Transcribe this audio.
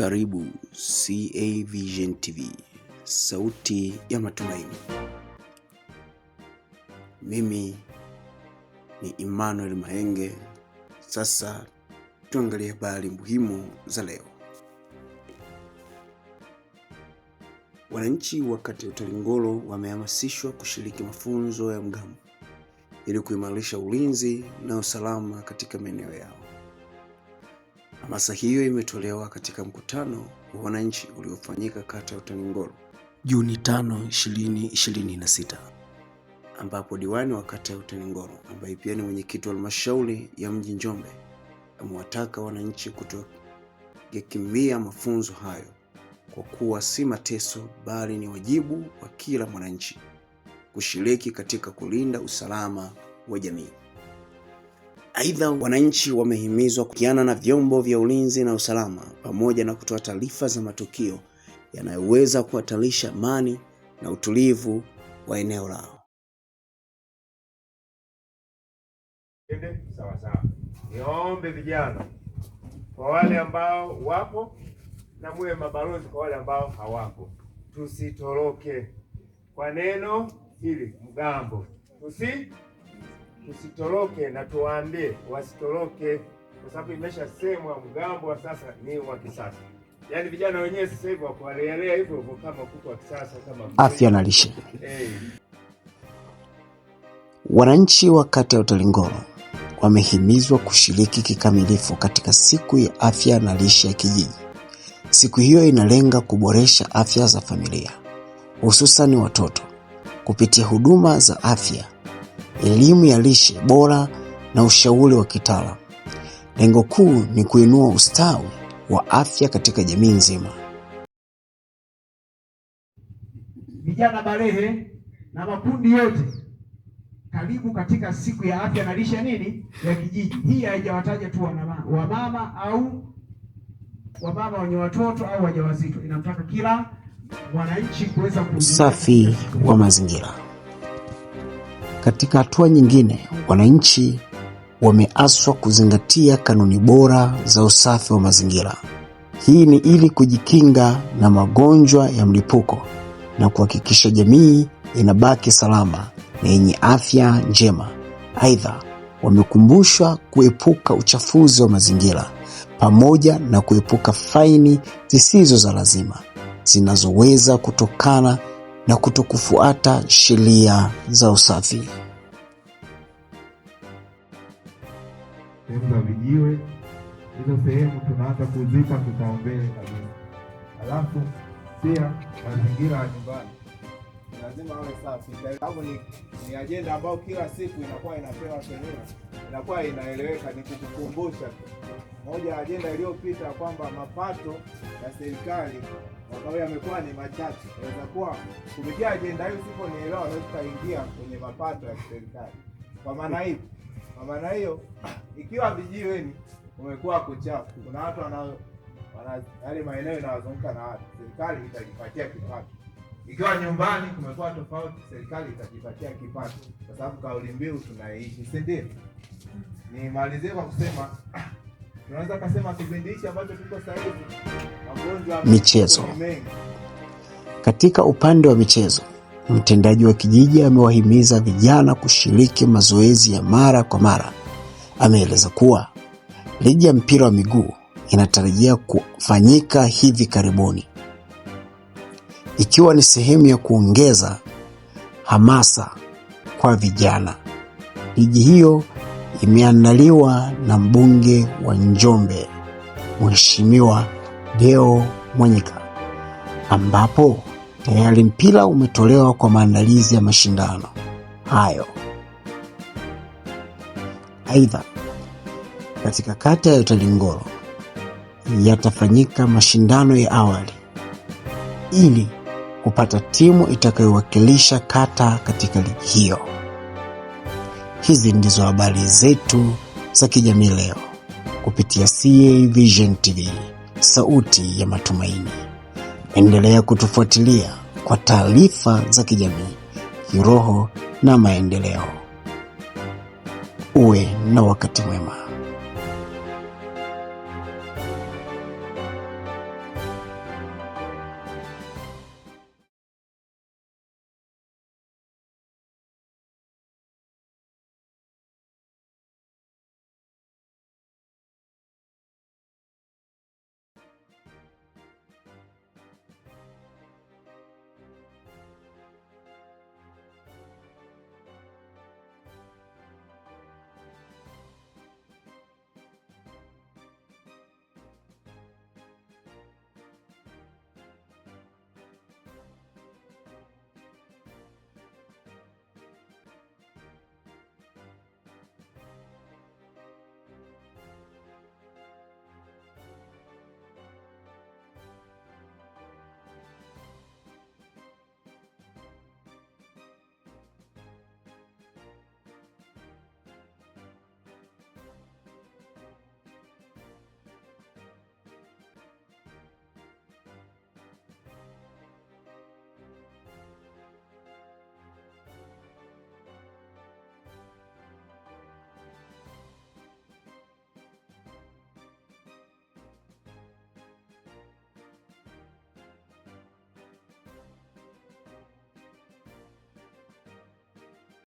Karibu CA Vision TV, sauti ya matumaini. Mimi ni Emmanuel Mahenge. Sasa tuangalie habari muhimu za leo. Wananchi wa kata ya Utalingolo wamehamasishwa kushiriki mafunzo ya mgambo ili kuimarisha ulinzi na usalama katika maeneo yao. Hamasa hiyo imetolewa katika mkutano wa wananchi uliofanyika kata ya Utalingolo Juni 5, 2026, ambapo diwani wa kata ya Utalingolo ambaye pia ni mwenyekiti wa halmashauri ya mji Njombe amewataka wananchi kutokimbia mafunzo hayo kwa kuwa si mateso bali ni wajibu wa kila mwananchi kushiriki katika kulinda usalama wa jamii. Aidha, wananchi wamehimizwa kushirikiana na vyombo vya ulinzi na usalama pamoja na kutoa taarifa za matukio yanayoweza kuhatarisha amani na utulivu wa eneo lao. Sawa. Niombe vijana kwa wale ambao wapo na muwe mabalozi kwa wale ambao hawapo. Tusitoroke kwa neno hili mgambo. Tusitoroke na tuwaambie wasitoroke, kwa sababu imeshasemwa mgambo wa sasa ni wa kisasa. Yaani vijana wenyewe sasa hivi wako waleelea hivyo kama kuku wa kisasa kama afya na lishe. Wananchi wa kata ya Utalingolo wamehimizwa kushiriki kikamilifu katika siku ya afya na lishe ya kijiji. Siku hiyo inalenga kuboresha afya za familia, hususan watoto, kupitia huduma za afya, elimu ya lishe bora na ushauri wa kitaalamu. Lengo kuu ni kuinua ustawi wa afya katika jamii nzima. Vijana Balehe na makundi yote, karibu katika siku ya afya na lishe ya kijiji. Hii haijawataja tu wamama au wamama wenye watoto au wajawazito, inamtaka kila mwananchi kuweza usafi wa mazingira. Katika hatua nyingine, wananchi wameaswa kuzingatia kanuni bora za usafi wa mazingira. Hii ni ili kujikinga na magonjwa ya mlipuko na kuhakikisha jamii inabaki salama na yenye afya njema. Aidha, wamekumbushwa kuepuka uchafuzi wa mazingira pamoja na kuepuka faini zisizo za lazima zinazoweza kutokana na kutokufuata sheria za usafi. Sehemu za vijiwe, hizo sehemu tunaanza kuzipa kipaumbele kabisa. Alafu pia mazingira ya nyumbani lazima awe safi. Sababu ni ajenda ambayo kila siku inakuwa inapewa sheria, inakuwa inaeleweka, ni kukukumbusha. Moja ya ajenda iliyopita kwamba mapato ya serikali wakao yamekuwa ni machache. Inaweza kuwa kupitia ajenda hiyo usiponielewa tutaingia kwenye mapato ya serikali. Kwa maana hiyo ikiwa vijiweni umekuwa kuchafu, kuna watu wana yale maeneo yanayozunguka na watu, serikali itajipatia kipato. Ikiwa nyumbani kumekuwa tofauti, serikali itajipatia kipato, kwa sababu kauli mbiu tunaishi, si ndio? Nimalizie kwa kusema tunaweza kusema kipindi hichi ambacho tuko sasa hivi magonjwa michezo. Katika upande wa michezo, mtendaji wa kijiji amewahimiza vijana kushiriki mazoezi ya mara kwa mara. Ameeleza kuwa ligi ya mpira wa miguu inatarajia kufanyika hivi karibuni, ikiwa ni sehemu ya kuongeza hamasa kwa vijana. Ligi hiyo imeandaliwa na mbunge wa Njombe, Mheshimiwa Deo Mwanyika, ambapo tayari mpira umetolewa kwa maandalizi ya mashindano hayo. Aidha, katika kata ya Utalingolo yatafanyika mashindano ya awali ili kupata timu itakayowakilisha kata katika ligi hiyo. Hizi ndizo habari zetu za kijamii leo kupitia CA Vision TV, sauti ya matumaini. Endelea kutufuatilia kwa taarifa za kijamii, kiroho na maendeleo. Uwe na wakati mwema.